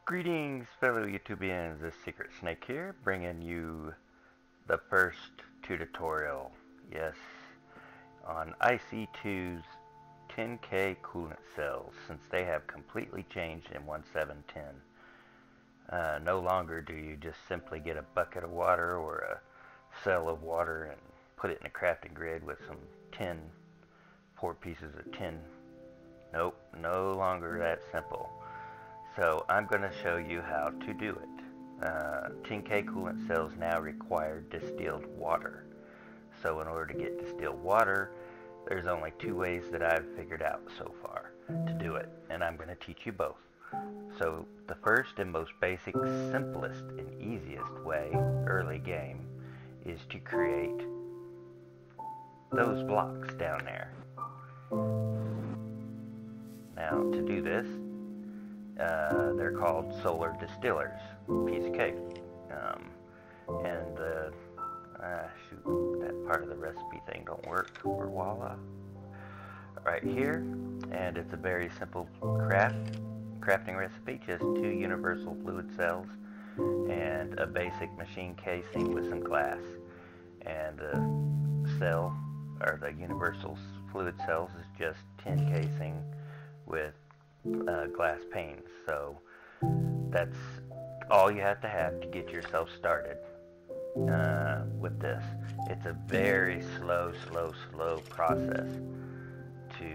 Greetings, fellow YouTubians. This SecretSnake here, bringing you the first tutorial, yes, on IC2's 10K Coolant Cells, since they have completely changed in 1.7.10. No longer do you just simply get a bucket of water or a cell of water and put it in a crafting grid with some tin, 4 pieces of tin. Nope, no longer that simple. So I'm going to show you how to do it. 10K Coolant Cells now require distilled water. So in order to get distilled water, there's only 2 ways that I've figured out so far to do it, and I'm going to teach you both. So the first and most basic, simplest and easiest way, early game, is to create those blocks down there. Now to do this, they're called solar distillers, piece of cake. Shoot, that part of the recipe thing don't work, or voila. Right here, and it's a very simple crafting recipe, just 2 universal fluid cells and a basic machine casing with some glass. And the cell, or the universal fluid cells, is just tin casing with glass panes. So that's all you have to get yourself started with this. It's a very slow process to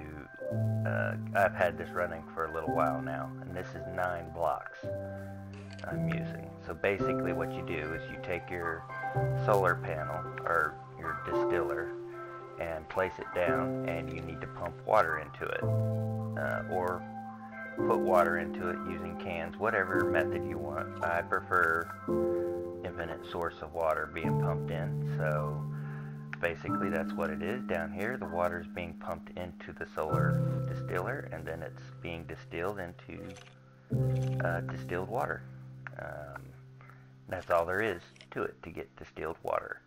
I've had this running for a little while now, and this is 9 blocks I'm using. So basically what you do is you take your solar panel or your distiller and place it down, and you need to pump water into it, or put water into it using cans, whatever method you want. I prefer infinite source of water being pumped in. So basically that's what it is. Down here the water is being pumped into the solar distiller, and then it's being distilled into distilled water. That's all there is to it to get distilled water.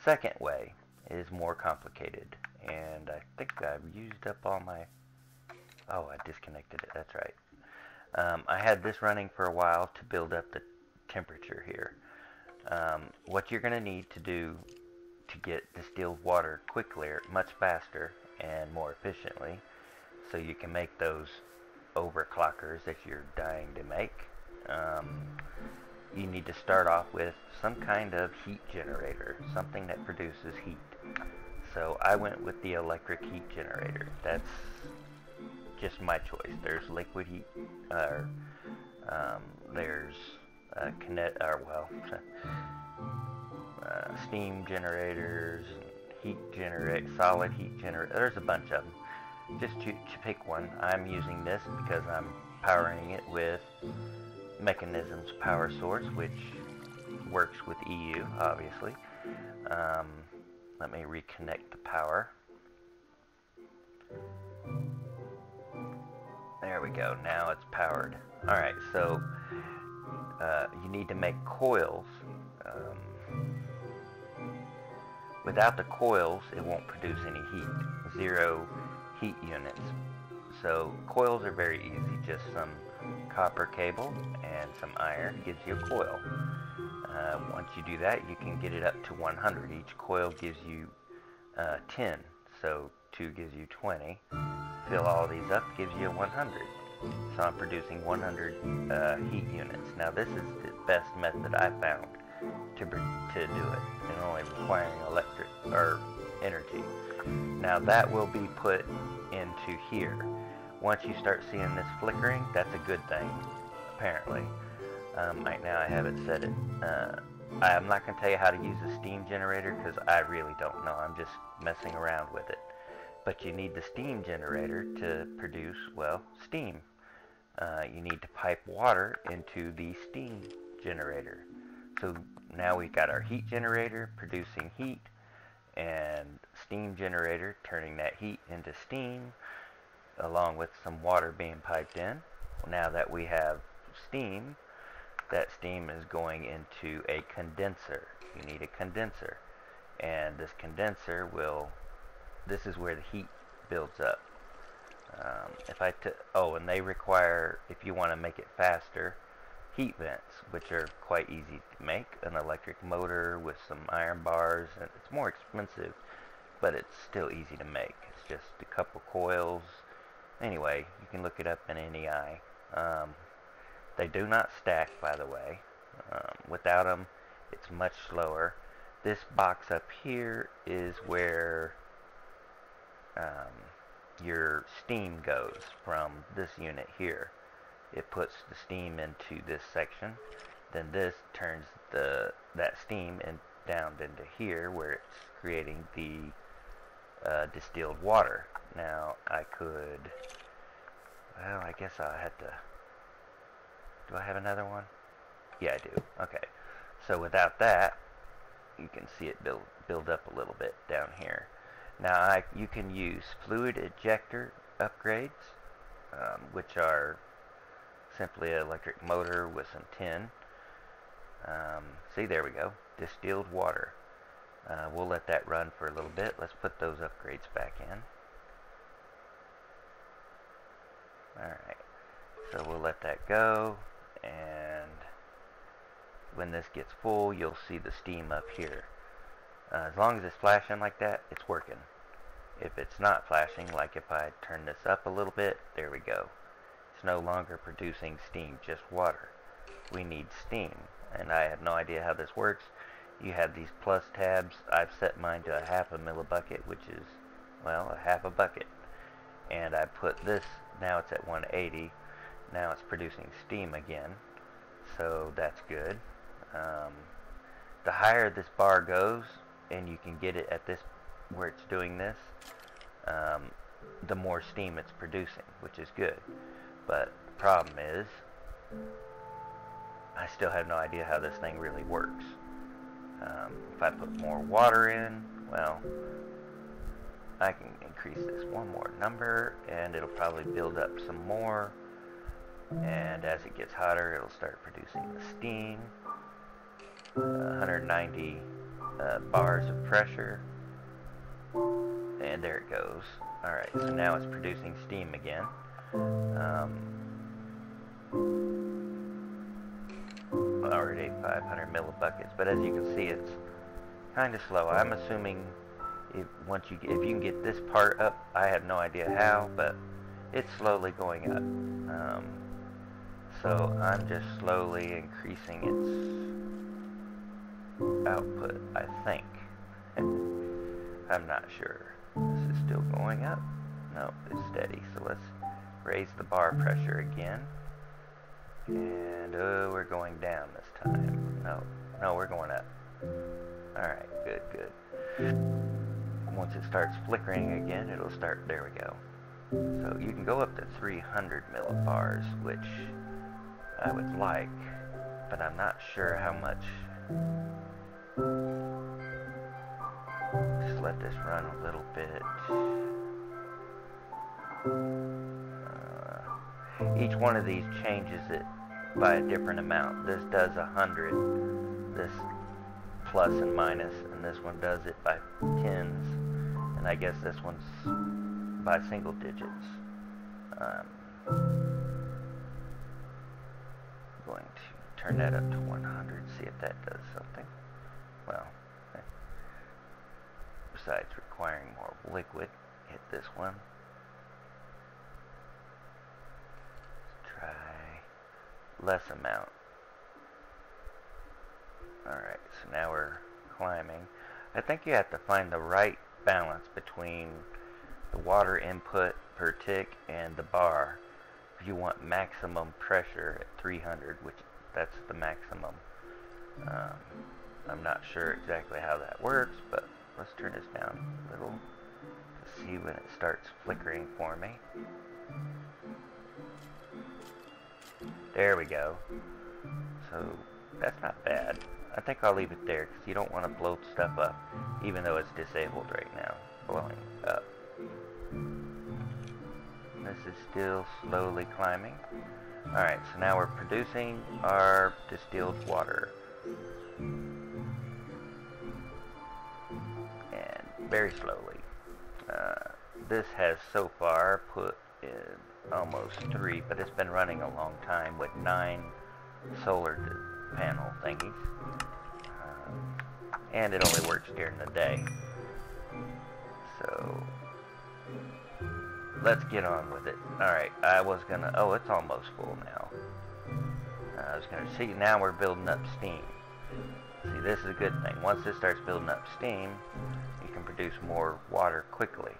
Second way is more complicated, and I think I've used up all my... Oh, I disconnected it, that's right. I had this running for a while to build up the temperature here. What you're going to need to do to get distilled water quickly, much faster and more efficiently, so you can make those overclockers that you're dying to make, you need to start off with some kind of heat generator, something that produces heat. So I went with the electric heat generator. That's just my choice. There's liquid heat, there's steam generators, solid heat generators. There's a bunch of them. Just pick one. I'm using this because I'm powering it with Mechanism's power source, which works with EU, obviously. Let me reconnect the power. There we go, now it's powered. Alright, so you need to make coils. Without the coils, it won't produce any heat. 0 heat units. So coils are very easy, just some copper cable and some iron gives you a coil. Once you do that, you can get it up to 100. Each coil gives you 10, so 2 gives you 20. Fill all these up, gives you 100. So I'm producing 100 heat units. Now this is the best method I found to do it, and only requiring electric or energy. Now that will be put into here. Once you start seeing this flickering, that's a good thing, apparently. Right now I haven't set it. I'm not going to tell you how to use a steam generator because I really don't know. I'm just messing around with it. But you need the steam generator to produce, well, steam. You need to pipe water into the steam generator. So now we've got our heat generator producing heat, and steam generator turning that heat into steam, along with some water being piped in. Now that we have steam, that steam is going into a condenser. You need a condenser, and this condenser this is where the heat builds up. And they require, if you want to make it faster, heat vents, which are quite easy to make. An electric motor with some iron bars, and it's more expensive, but it's still easy to make. It's just a couple coils. Anyway, you can look it up in NEI. They do not stack, by the way. Without them, it's much slower. This box up here is where your steam goes from this unit here. It puts the steam into this section. Then this turns that steam down into here, where it's creating the distilled water. Now I could, well, I guess I'll have to, do I have another one? Yeah, I do. Okay, so without that, you can see it build up a little bit down here. Now you can use fluid ejector upgrades, which are simply an electric motor with some tin. See, there we go, distilled water. We'll let that run for a little bit. Let's put those upgrades back in. Alright, so we'll let that go, and when this gets full, you'll see the steam up here. As long as it's flashing like that, it's working. If it's not flashing, like if I turn this up a little bit, there we go. It's no longer producing steam, just water. We need steam, and I have no idea how this works. You have these plus tabs. I've set mine to a 1/2 millibucket, which is, well, a 1/2 bucket. And I put this, now it's at 180. Now it's producing steam again, so that's good. The higher this bar goes, and you can get it at this, where it's doing this, the more steam it's producing, which is good. But the problem is, I still have no idea how this thing really works. If I put more water in, well, I can increase this one more number, and it'll probably build up some more. And as it gets hotter, it'll start producing the steam. 190 bars of pressure, and there it goes. Alright, so now it's producing steam again. Already 500 millibuckets, but as you can see, it's kind of slow. I'm assuming if you can get this part up, I have no idea how, but it's slowly going up. So I'm just slowly increasing its output, I think. I'm not sure. This is still going up. No, it's steady. So let's raise the bar pressure again. And we're going down this time. No, we're going up. Alright, good. Once it starts flickering again, it'll start, there we go. So you can go up to 300 millibars, which I would like, but I'm not sure how much. Just let this run a little bit. Each one of these changes it by a different amount. This does 100, this plus and minus, and this one does it by tens, and I guess this one's by single digits. Going to turn that up to 100, see if that does something. Well, besides requiring more liquid, hit this one. Let's try less amount. Alright, so now we're climbing. I think you have to find the right balance between the water input per tick and the bar. If you want maximum pressure at 300, which that's the maximum. I'm not sure exactly how that works, but let's turn this down a little to see when it starts flickering for me. There we go. So that's not bad. I think I'll leave it there because you don't want to blow stuff up, even though it's disabled right now, blowing up. This is still slowly climbing. Alright, so now we're producing our distilled water. And very slowly. This has so far put in almost 3, but it's been running a long time with 9 solar panel thingies. And it only works during the day. So, let's get on with it. Alright, I was gonna... Oh, it's almost full now. I was gonna see, now we're building up steam. See, this is a good thing. Once this starts building up steam, you can produce more water quickly.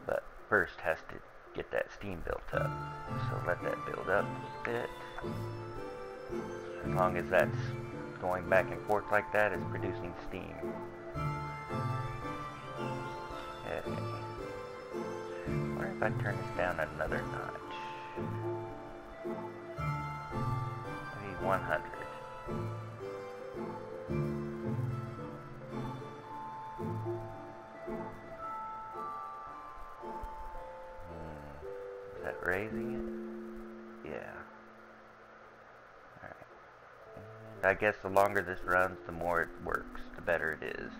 But first has to get that steam built up. So let that build up a bit. As long as that's going back and forth like that, it's producing steam. Okay. What if I turn this down another notch? Maybe 100. Is that raising it? Yeah. Alright. And I guess the longer this runs, the more it works, the better it is.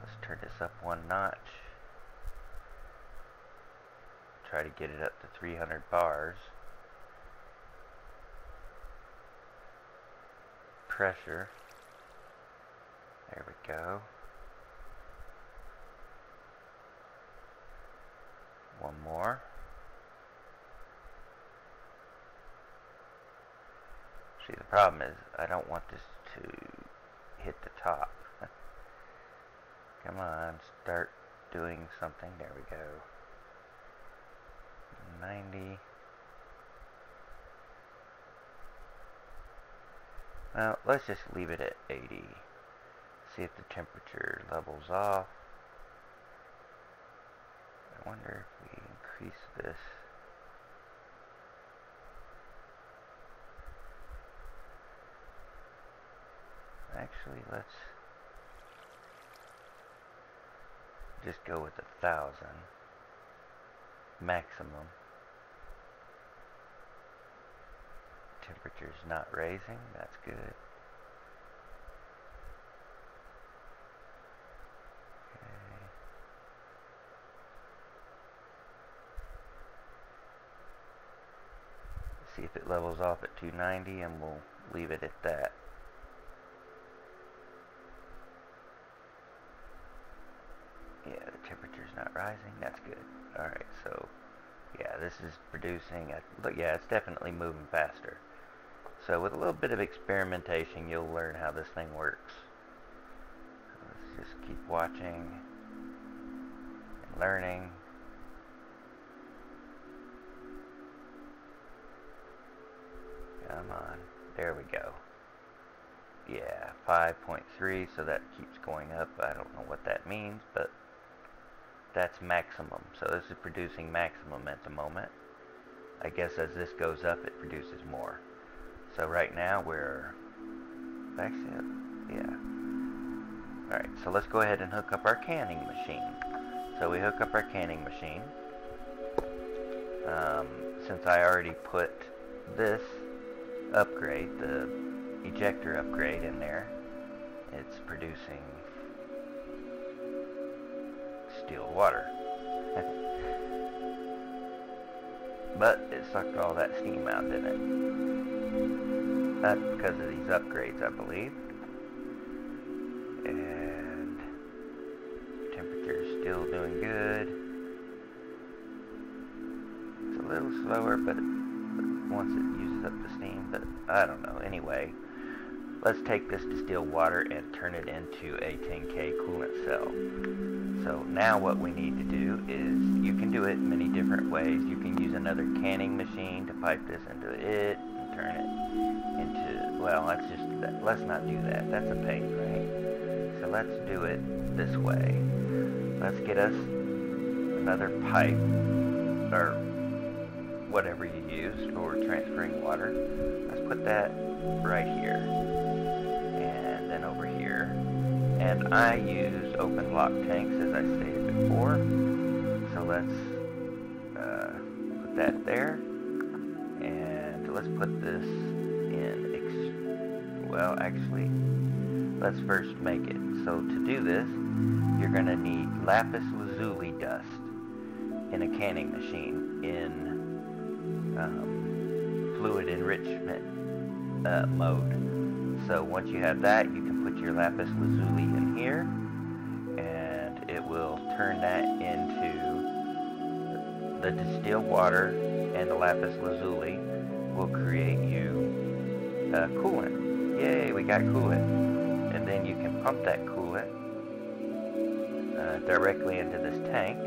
Let's turn this up one notch. Try to get it up to 300 bars. Pressure. There we go. One more. See, the problem is I don't want this to hit the top. Come on, start doing something. There we go. 90. Well, let's just leave it at 80. See if the temperature levels off. I wonder if we increase this. Actually, let's just go with 1,000 maximum. Temperature's not raising, that's good. Okay. See if it levels off at 290 and we'll leave it at that. Yeah, the temperature's not rising, that's good. Alright, so yeah, this is producing, look, yeah, it's definitely moving faster. So with a little bit of experimentation, you'll learn how this thing works. Let's just keep watching and learning. Come on, there we go. Yeah, 5.3, so that keeps going up. I don't know what that means, but that's maximum. So this is producing maximum at the moment. I guess as this goes up, it produces more. So right now we're actually, yeah. Alright, so let's go ahead and hook up our canning machine. So we hook up our canning machine. Since I already put this upgrade, the ejector upgrade in there, it's producing distilled water. But it sucked all that steam out, didn't it? That's because of these upgrades, I believe. And temperature's still doing good. It's a little slower, but once it uses up the steam, but I don't know. Anyway, let's take this distilled water and turn it into a 10K coolant cell. So now what we need to do is, you can do it many different ways. You can use another canning machine to pipe this into it and turn it into, well, let's not do that. That's a pain, right? So let's do it this way. Let's get us another pipe, or whatever you use for transferring water. Let's put that right here, and then over here. And I use open block tanks, as I stated before. So let's put that there, and let's put this in. Well, actually, let's first make it. So to do this, you're going to need lapis lazuli dust in a canning machine in fluid enrichment mode. So once you have that, you can put your lapis lazuli in here, and it will turn that into the distilled water, and the lapis lazuli will create you coolant. Yay, we got coolant. And then you can pump that coolant directly into this tank,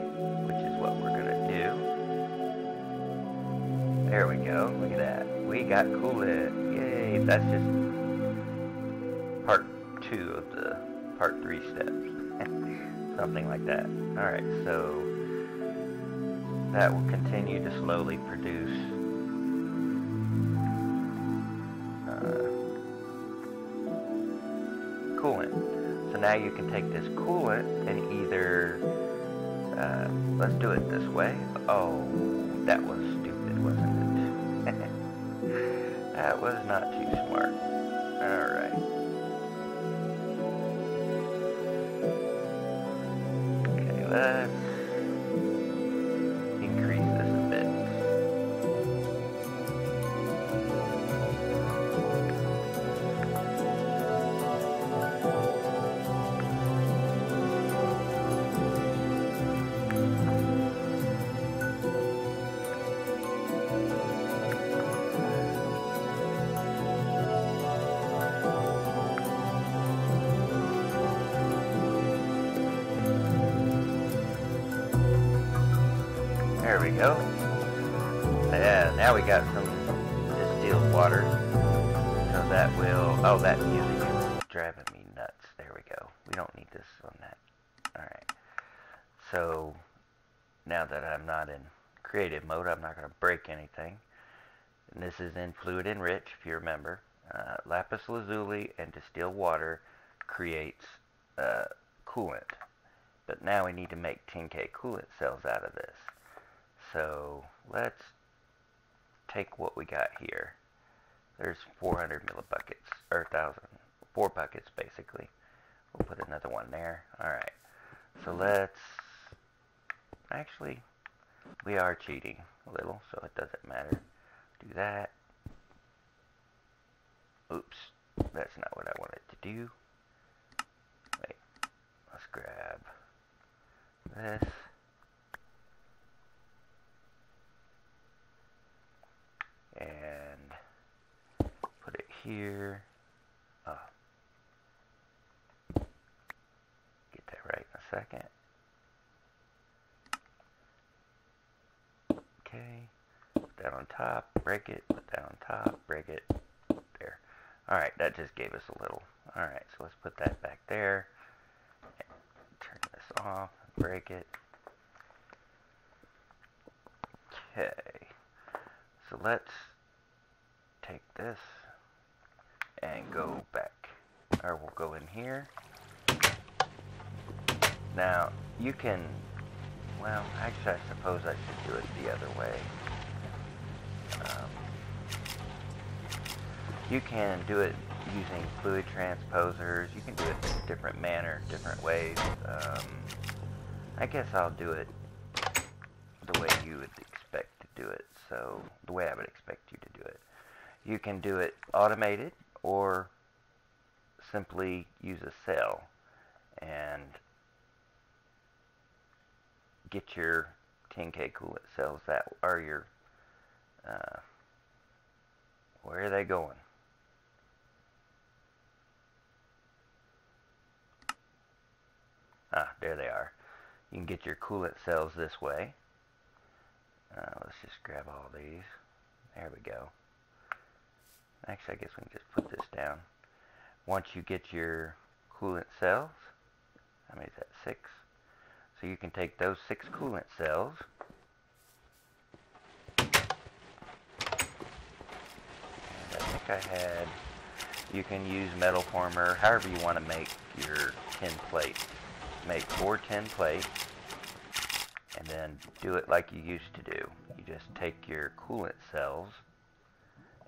which is what we're going to do. There we go. Look at that. We got coolant. Yay. That's just part 2 of the part 3 steps. Something like that. Alright, so that will continue to slowly produce coolant. So now you can take this coolant and either, let's do it this way. Oh, that was stupid, wasn't it? That was not too smart. Alright. Okay, let's increase this a bit. There we go. Yeah, now we got some distilled water. So that will... Oh, that music is driving me nuts. There we go. We don't need this on that. Alright. So, now that I'm not in creative mode, I'm not going to break anything. And this is in fluid enrich, if you remember. Lapis lazuli and distilled water creates coolant. But now we need to make 10K coolant cells out of this. So let's take what we got here. There's 400 millibuckets, or 1,000, 4 buckets basically. We'll put another one there. Alright, so let's, actually, we are cheating a little, so it doesn't matter. Do that. Oops, that's not what I wanted to do. Wait, let's grab this. And put it here. Get that right in a second. Okay. Put that on top. Break it. Put that on top. Break it. There. Alright, that just gave us a little. Alright, so let's put that back there. Turn this off. Break it. Okay. So let's take this and go back, or we'll go in here. Now you can, well, actually I suppose I should do it the other way. You can do it using fluid transposers. You can do it in a different manner, different ways. I guess I'll do it the way you would expect to do it. So, the way I would expect you to do it. You can do it automated, or simply use a cell and get your 10K coolant cells that are your, where are they going? Ah, there they are. You can get your coolant cells this way. Let's just grab all these. There we go. Actually, I guess we can just put this down. Once you get your coolant cells, how many is that? 6. So you can take those 6 coolant cells. And I think I had, you can use metal former, however you want to make your tin plates. Make 4 tin plates. And then do it like you used to do. You just take your coolant cells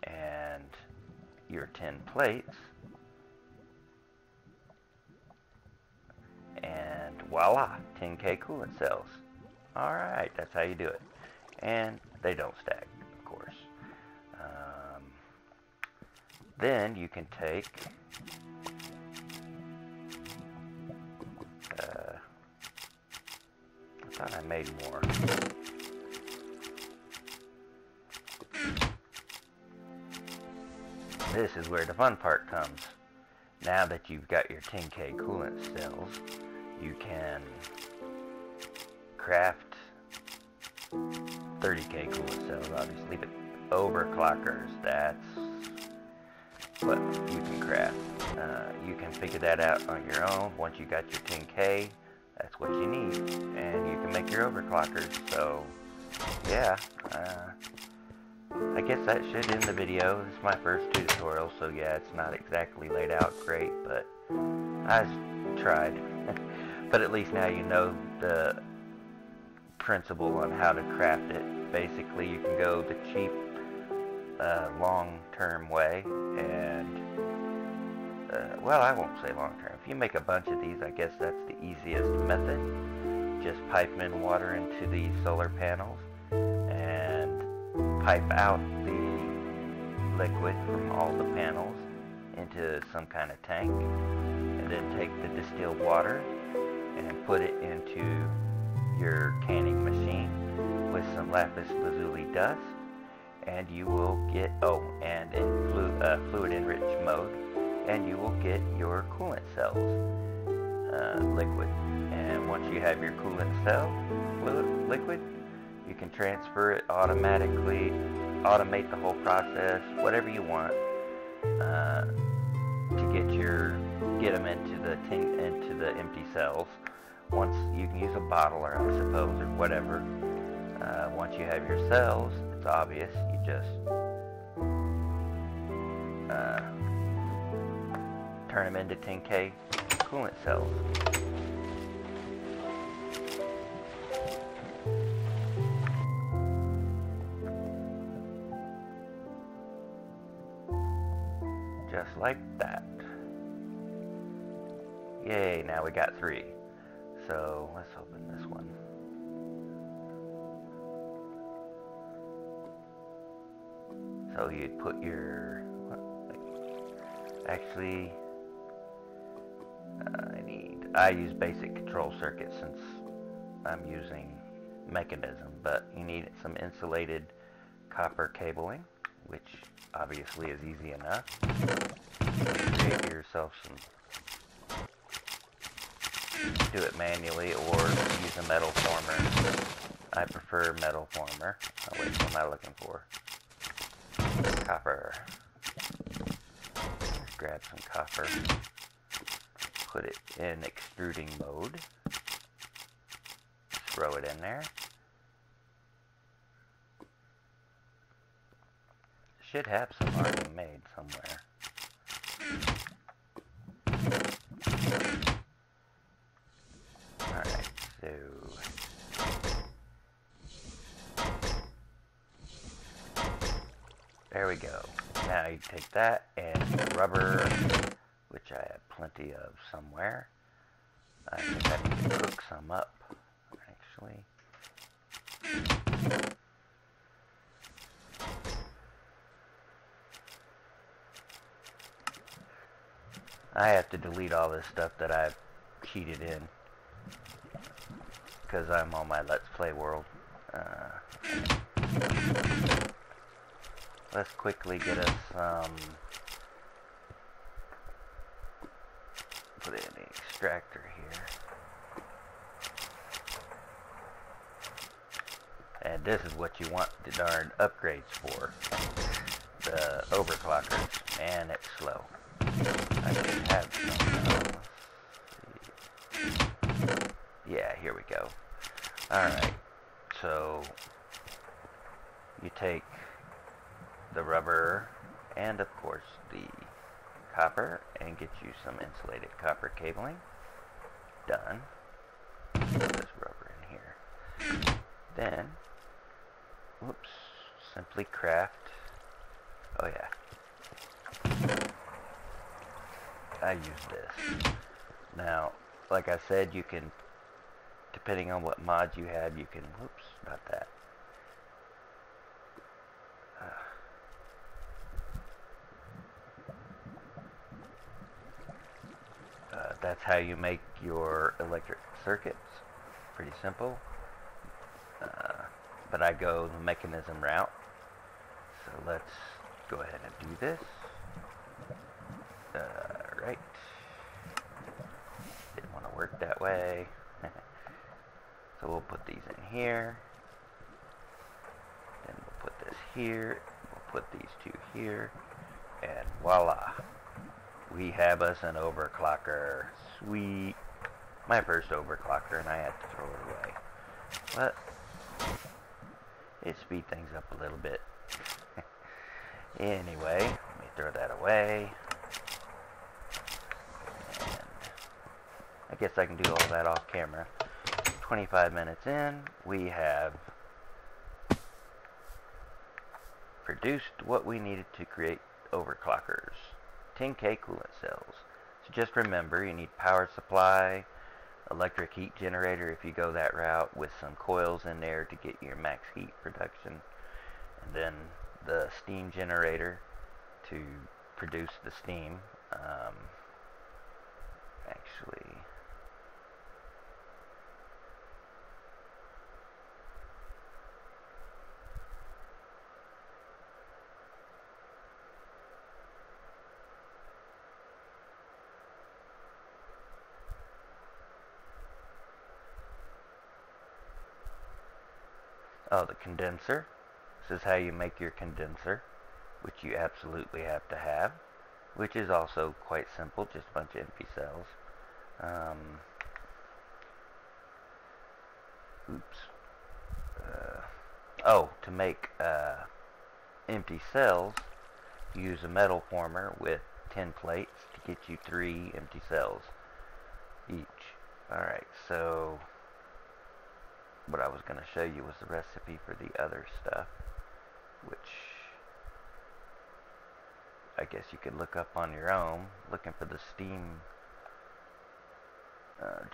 and your tin plates, and voila, 10K coolant cells. Alright, that's how you do it. And they don't stack, of course. Then you can take I thought I made more. This is where the fun part comes. Now that you've got your 10K Coolant cells, you can craft 30K Coolant cells, obviously, but OverClockers, that's what you can craft. You can figure that out on your own. Once you got your 10K, that's what you need, and you can make your overclockers. So yeah, I guess that should end the video. This is my first tutorial, so yeah, it's not exactly laid out great, but I tried. But at least now you know the principle on how to craft it. Basically, you can go the cheap long-term way, and well, I won't say long-term. If you make a bunch of these, I guess that's the easiest method. Just pipe in water into the solar panels and pipe out the liquid from all the panels into some kind of tank, and then take the distilled water and put it into your canning machine with some lapis lazuli dust, and you will get, and in fluid enriched mode, and you will get your coolant cells liquid. And once you have your coolant cell liquid, you can transfer it automatically, automate the whole process, whatever you want, to get them into the empty cells. Once you can use a bottle, or I suppose, or whatever. Once you have your cells, it's obvious. You just turn them into 10K coolant cells. Just like that. Yay, now we got 3. So let's open this one. So you'd put your, actually, I use basic control circuit since I'm using mechanism, but you need some insulated copper cabling, which obviously is easy enough. Create yourself some, do it manually or use a metal former. I prefer metal former. Oh wait, what am I looking for? Copper. Let's grab some copper. Put it in extruding mode. Throw it in there. Should have some already made somewhere. Alright, so there we go. Now you take that and rubber, which I have plenty of somewhere. I think I need to cook some up, actually. I have to delete all this stuff that I've cheated in, because I'm on my Let's Play world. Let's quickly get us some, put it in the extractor here. And this is what you want the darn upgrades for. The overclockers. Man, it's slow. I should have some. Yeah, here we go. Alright, so you take the rubber and of course the copper and get you some insulated copper cabling. Done. Put this rubber in here. Then, whoops, simply craft. Oh yeah. I use this. Now, like I said, you can, depending on what mods you have, you can, whoops, not that. that's how you make your electric circuits. Pretty simple. But I go the mechanism route. So let's go ahead and do this. Right. Didn't want to work that way. So we'll put these in here. Then we'll put this here. We'll put these two here. And voila. We have us an overclocker. Sweet. My first overclocker, and I had to throw it away. But it speed things up a little bit. Anyway, let me throw that away. And I guess I can do all that off camera. 25 minutes in, we have produced what we needed to create overclockers. 10K Coolant Cells. So just remember, you need power supply, electric heat generator if you go that route, with some coils in there to get your max heat production, and then the steam generator to produce the steam. Oh, the condenser. This is how you make your condenser, which you absolutely have to have, which is also quite simple, just a bunch of empty cells. To make empty cells, use a metal former with 10 plates to get you 3 empty cells each. Alright, so what I was going to show you was the recipe for the other stuff, which I guess you could look up on your own, looking for the steam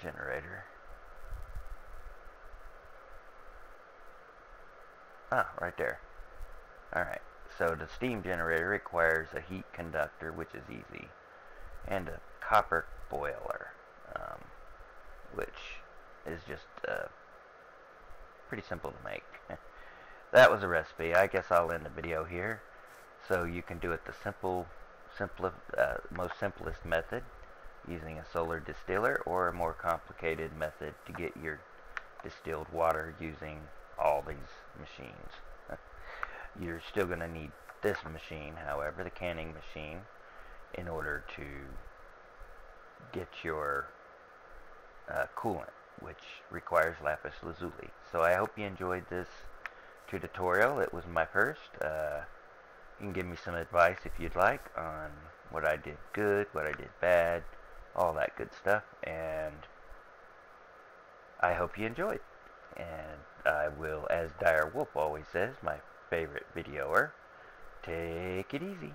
generator. Ah, right there. Alright, so the steam generator requires a heat conductor, which is easy, and a copper boiler, which is just pretty simple to make. That was a recipe. I guess I'll end the video here, so you can do it the most simplest method, using a solar distiller, or a more complicated method to get your distilled water using all these machines. You're still going to need this machine, however, the canning machine, in order to get your coolant, which requires lapis lazuli. So I hope you enjoyed this tutorial. It was my first. You can give me some advice if you'd like on what I did good, what I did bad, all that good stuff, and I hope you enjoyed. And I will, as Dire Wolf always says, my favorite videoer, take it easy.